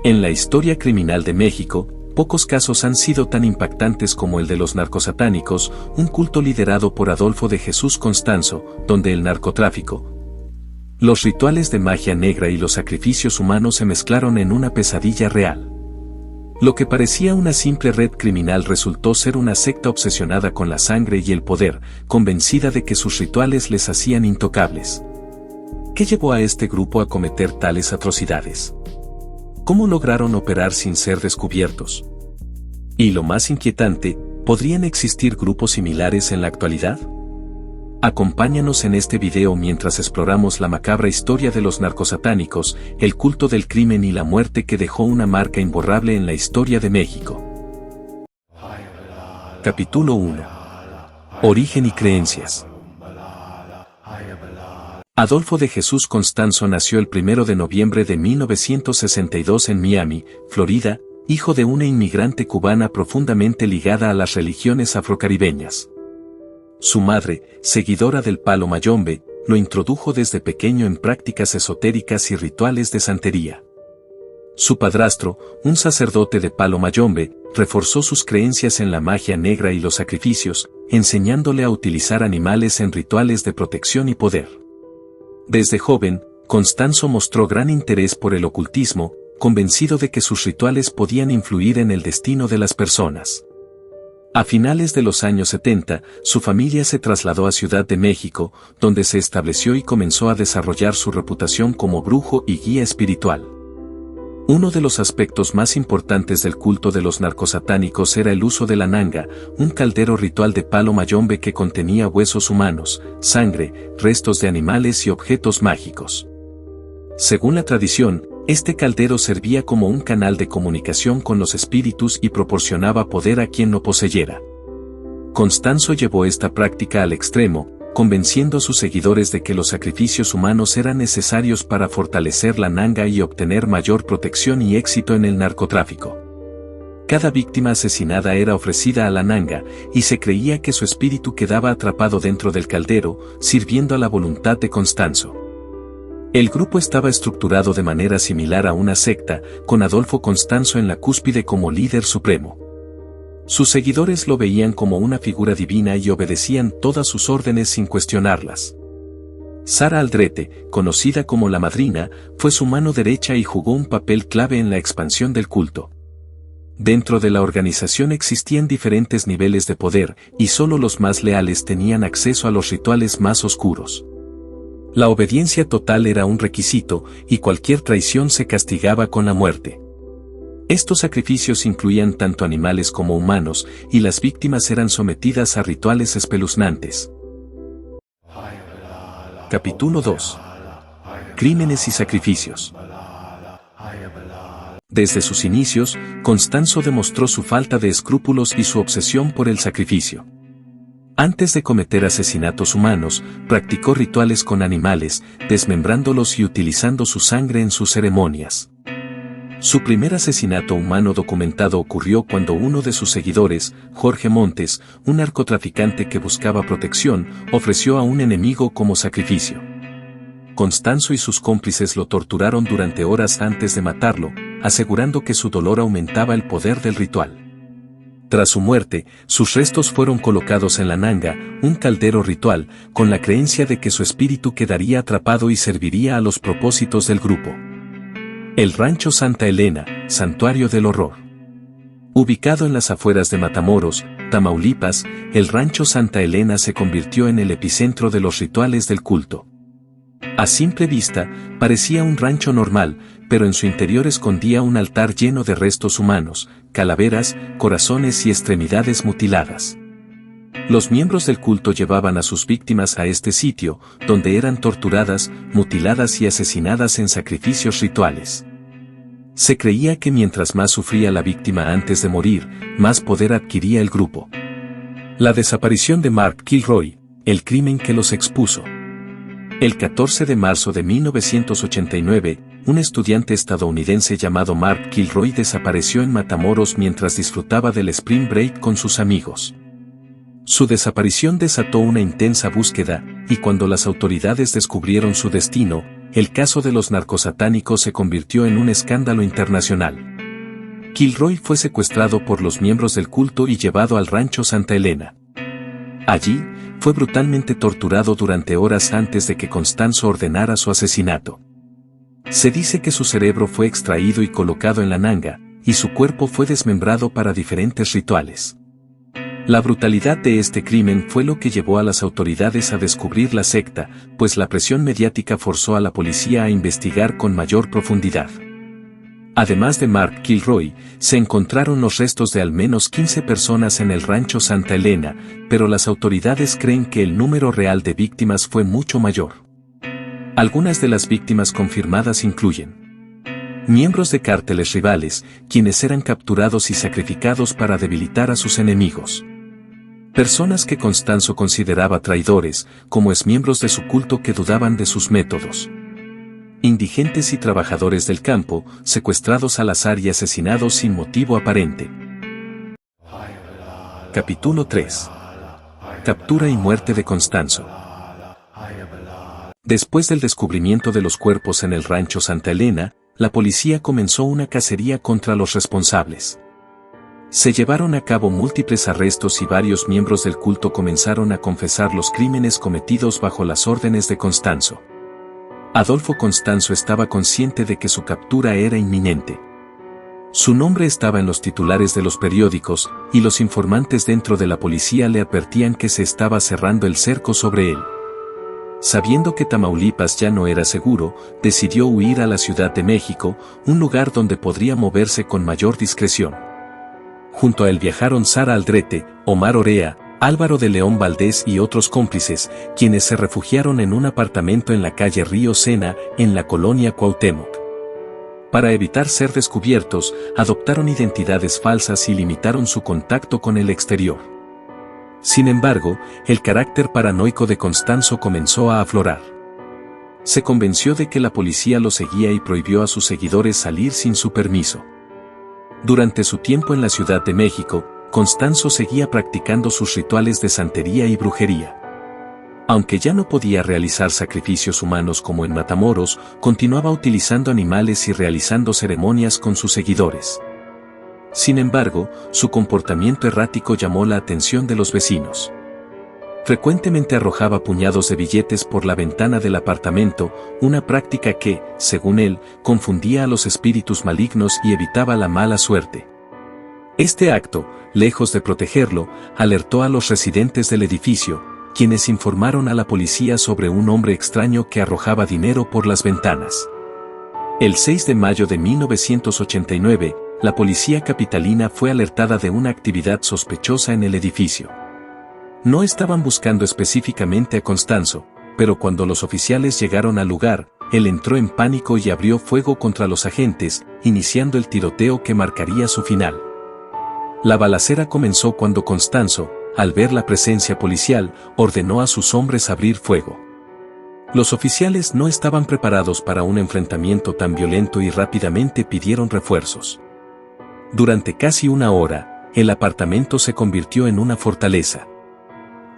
En la historia criminal de México, pocos casos han sido tan impactantes como el de los narcosatánicos, un culto liderado por Adolfo de Jesús Constanzo, donde el narcotráfico, los rituales de magia negra y los sacrificios humanos se mezclaron en una pesadilla real. Lo que parecía una simple red criminal resultó ser una secta obsesionada con la sangre y el poder, convencida de que sus rituales les hacían intocables. ¿Qué llevó a este grupo a cometer tales atrocidades? ¿Cómo lograron operar sin ser descubiertos? Y lo más inquietante, ¿podrían existir grupos similares en la actualidad? Acompáñanos en este video mientras exploramos la macabra historia de los narcosatánicos, el culto del crimen y la muerte que dejó una marca imborrable en la historia de México. Capítulo 1. Origen y creencias. Adolfo de Jesús Constanzo nació el 1 de noviembre de 1962 en Miami, Florida, hijo de una inmigrante cubana profundamente ligada a las religiones afrocaribeñas. Su madre, seguidora del palo mayombe, lo introdujo desde pequeño en prácticas esotéricas y rituales de santería. Su padrastro, un sacerdote de palo mayombe, reforzó sus creencias en la magia negra y los sacrificios, enseñándole a utilizar animales en rituales de protección y poder. Desde joven, Constanzo mostró gran interés por el ocultismo, convencido de que sus rituales podían influir en el destino de las personas. A finales de los años 70, su familia se trasladó a Ciudad de México, donde se estableció y comenzó a desarrollar su reputación como brujo y guía espiritual. Uno de los aspectos más importantes del culto de los narcosatánicos era el uso de la nanga, un caldero ritual de palo mayombe que contenía huesos humanos, sangre, restos de animales y objetos mágicos. Según la tradición, este caldero servía como un canal de comunicación con los espíritus y proporcionaba poder a quien lo poseyera. Constanzo llevó esta práctica al extremo, convenciendo a sus seguidores de que los sacrificios humanos eran necesarios para fortalecer la nanga y obtener mayor protección y éxito en el narcotráfico. Cada víctima asesinada era ofrecida a la nanga, y se creía que su espíritu quedaba atrapado dentro del caldero, sirviendo a la voluntad de Constanzo. El grupo estaba estructurado de manera similar a una secta, con Adolfo Constanzo en la cúspide como líder supremo. Sus seguidores lo veían como una figura divina y obedecían todas sus órdenes sin cuestionarlas. Sara Aldrete, conocida como la Madrina, fue su mano derecha y jugó un papel clave en la expansión del culto. Dentro de la organización existían diferentes niveles de poder, y solo los más leales tenían acceso a los rituales más oscuros. La obediencia total era un requisito, y cualquier traición se castigaba con la muerte. Estos sacrificios incluían tanto animales como humanos, y las víctimas eran sometidas a rituales espeluznantes. Capítulo 2. Crímenes y sacrificios. Desde sus inicios, Constanzo demostró su falta de escrúpulos y su obsesión por el sacrificio. Antes de cometer asesinatos humanos, practicó rituales con animales, desmembrándolos y utilizando su sangre en sus ceremonias. Su primer asesinato humano documentado ocurrió cuando uno de sus seguidores, Jorge Montes, un narcotraficante que buscaba protección, ofreció a un enemigo como sacrificio. Constanzo y sus cómplices lo torturaron durante horas antes de matarlo, asegurando que su dolor aumentaba el poder del ritual. Tras su muerte, sus restos fueron colocados en la nanga, un caldero ritual, con la creencia de que su espíritu quedaría atrapado y serviría a los propósitos del grupo. El Rancho Santa Elena, Santuario del Horror. Ubicado en las afueras de Matamoros, Tamaulipas, el Rancho Santa Elena se convirtió en el epicentro de los rituales del culto. A simple vista, parecía un rancho normal, pero en su interior escondía un altar lleno de restos humanos, calaveras, corazones y extremidades mutiladas. Los miembros del culto llevaban a sus víctimas a este sitio, donde eran torturadas, mutiladas y asesinadas en sacrificios rituales. Se creía que mientras más sufría la víctima antes de morir, más poder adquiría el grupo. La desaparición de Mark Kilroy, el crimen que los expuso. El 14 de marzo de 1989, un estudiante estadounidense llamado Mark Kilroy desapareció en Matamoros mientras disfrutaba del Spring Break con sus amigos. Su desaparición desató una intensa búsqueda, y cuando las autoridades descubrieron su destino, el caso de los narcosatánicos se convirtió en un escándalo internacional. Kilroy fue secuestrado por los miembros del culto y llevado al rancho Santa Elena. Allí, fue brutalmente torturado durante horas antes de que Constanzo ordenara su asesinato. Se dice que su cerebro fue extraído y colocado en la nanga, y su cuerpo fue desmembrado para diferentes rituales. La brutalidad de este crimen fue lo que llevó a las autoridades a descubrir la secta, pues la presión mediática forzó a la policía a investigar con mayor profundidad. Además de Mark Kilroy, se encontraron los restos de al menos 15 personas en el rancho Santa Elena, pero las autoridades creen que el número real de víctimas fue mucho mayor. Algunas de las víctimas confirmadas incluyen miembros de cárteles rivales, quienes eran capturados y sacrificados para debilitar a sus enemigos. Personas que Constanzo consideraba traidores, como exmiembros de su culto que dudaban de sus métodos. Indigentes y trabajadores del campo, secuestrados al azar y asesinados sin motivo aparente. Capítulo 3. Captura y muerte de Constanzo. Después del descubrimiento de los cuerpos en el rancho Santa Elena, la policía comenzó una cacería contra los responsables. Se llevaron a cabo múltiples arrestos y varios miembros del culto comenzaron a confesar los crímenes cometidos bajo las órdenes de Constanzo. Adolfo Constanzo estaba consciente de que su captura era inminente. Su nombre estaba en los titulares de los periódicos, y los informantes dentro de la policía le advertían que se estaba cerrando el cerco sobre él. Sabiendo que Tamaulipas ya no era seguro, decidió huir a la Ciudad de México, un lugar donde podría moverse con mayor discreción. Junto a él viajaron Sara Aldrete, Omar Orea, Álvaro de León Valdés y otros cómplices, quienes se refugiaron en un apartamento en la calle Río Sena, en la colonia Cuauhtémoc. Para evitar ser descubiertos, adoptaron identidades falsas y limitaron su contacto con el exterior. Sin embargo, el carácter paranoico de Constanzo comenzó a aflorar. Se convenció de que la policía lo seguía y prohibió a sus seguidores salir sin su permiso. Durante su tiempo en la Ciudad de México, Constanzo seguía practicando sus rituales de santería y brujería. Aunque ya no podía realizar sacrificios humanos como en Matamoros, continuaba utilizando animales y realizando ceremonias con sus seguidores. Sin embargo, su comportamiento errático llamó la atención de los vecinos. Frecuentemente arrojaba puñados de billetes por la ventana del apartamento, una práctica que, según él, confundía a los espíritus malignos y evitaba la mala suerte. Este acto, lejos de protegerlo, alertó a los residentes del edificio, quienes informaron a la policía sobre un hombre extraño que arrojaba dinero por las ventanas. El 6 de mayo de 1989, la policía capitalina fue alertada de una actividad sospechosa en el edificio. No estaban buscando específicamente a Constanzo, pero cuando los oficiales llegaron al lugar, él entró en pánico y abrió fuego contra los agentes, iniciando el tiroteo que marcaría su final. La balacera comenzó cuando Constanzo, al ver la presencia policial, ordenó a sus hombres abrir fuego. Los oficiales no estaban preparados para un enfrentamiento tan violento y rápidamente pidieron refuerzos. Durante casi una hora, el apartamento se convirtió en una fortaleza.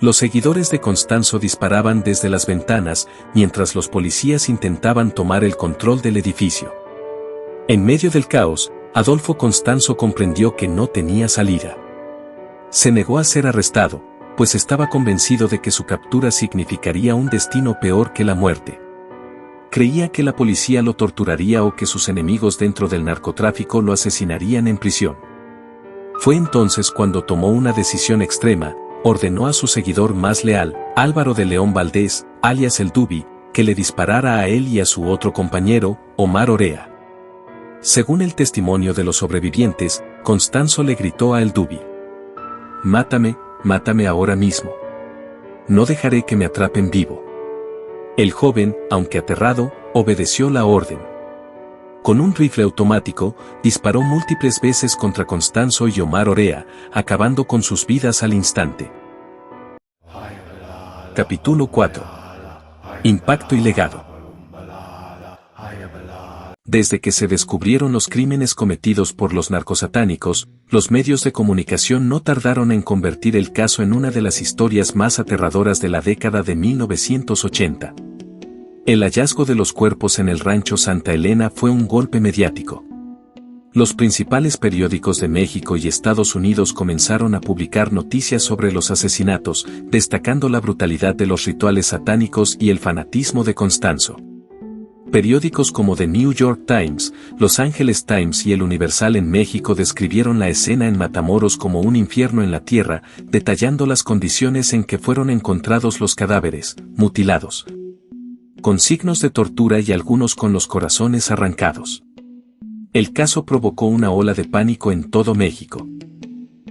Los seguidores de Constanzo disparaban desde las ventanas, mientras los policías intentaban tomar el control del edificio. En medio del caos, Adolfo Constanzo comprendió que no tenía salida. Se negó a ser arrestado, pues estaba convencido de que su captura significaría un destino peor que la muerte. Creía que la policía lo torturaría o que sus enemigos dentro del narcotráfico lo asesinarían en prisión. Fue entonces cuando tomó una decisión extrema. Ordenó a su seguidor más leal, Álvaro de León Valdés, alias el Dubi, que le disparara a él y a su otro compañero, Omar Orea. Según el testimonio de los sobrevivientes, Constanzo le gritó a el Dubi: «Mátame, mátame ahora mismo. No dejaré que me atrapen vivo». El joven, aunque aterrado, obedeció la orden. Con un rifle automático, disparó múltiples veces contra Constanzo y Omar Orea, acabando con sus vidas al instante. Capítulo 4. Impacto y legado. Desde que se descubrieron los crímenes cometidos por los narcosatánicos, los medios de comunicación no tardaron en convertir el caso en una de las historias más aterradoras de la década de 1980. El hallazgo de los cuerpos en el rancho Santa Elena fue un golpe mediático. Los principales periódicos de México y Estados Unidos comenzaron a publicar noticias sobre los asesinatos, destacando la brutalidad de los rituales satánicos y el fanatismo de Constanzo. Periódicos como The New York Times, Los Angeles Times y El Universal en México describieron la escena en Matamoros como un infierno en la tierra, detallando las condiciones en que fueron encontrados los cadáveres, mutilados, con signos de tortura y algunos con los corazones arrancados. El caso provocó una ola de pánico en todo México.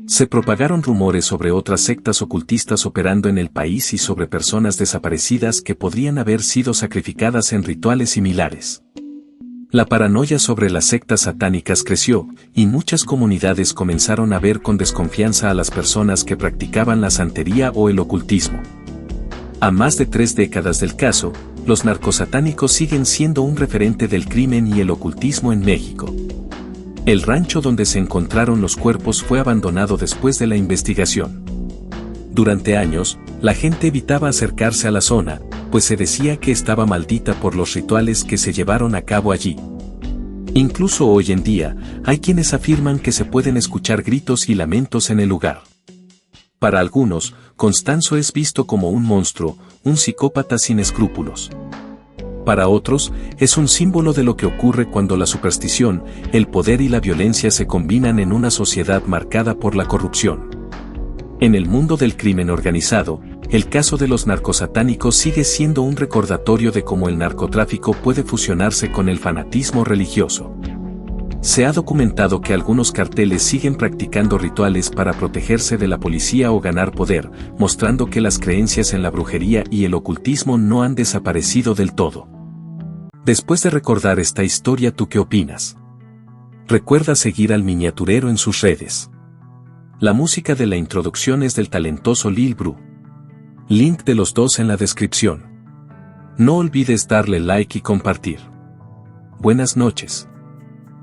Se propagaron rumores sobre otras sectas ocultistas operando en el país y sobre personas desaparecidas que podrían haber sido sacrificadas en rituales similares. La paranoia sobre las sectas satánicas creció, y muchas comunidades comenzaron a ver con desconfianza a las personas que practicaban la santería o el ocultismo. A más de 3 décadas del caso, los narcosatánicos siguen siendo un referente del crimen y el ocultismo en México. El rancho donde se encontraron los cuerpos fue abandonado después de la investigación. Durante años, la gente evitaba acercarse a la zona, pues se decía que estaba maldita por los rituales que se llevaron a cabo allí. Incluso hoy en día, hay quienes afirman que se pueden escuchar gritos y lamentos en el lugar. Para algunos, Constanzo es visto como un monstruo, un psicópata sin escrúpulos. Para otros, es un símbolo de lo que ocurre cuando la superstición, el poder y la violencia se combinan en una sociedad marcada por la corrupción. En el mundo del crimen organizado, el caso de los narcosatánicos sigue siendo un recordatorio de cómo el narcotráfico puede fusionarse con el fanatismo religioso. Se ha documentado que algunos carteles siguen practicando rituales para protegerse de la policía o ganar poder, mostrando que las creencias en la brujería y el ocultismo no han desaparecido del todo. Después de recordar esta historia, ¿tú qué opinas? Recuerda seguir al miniaturero en sus redes. La música de la introducción es del talentoso Lil Bru. Link de los dos en la descripción. No olvides darle like y compartir. Buenas noches.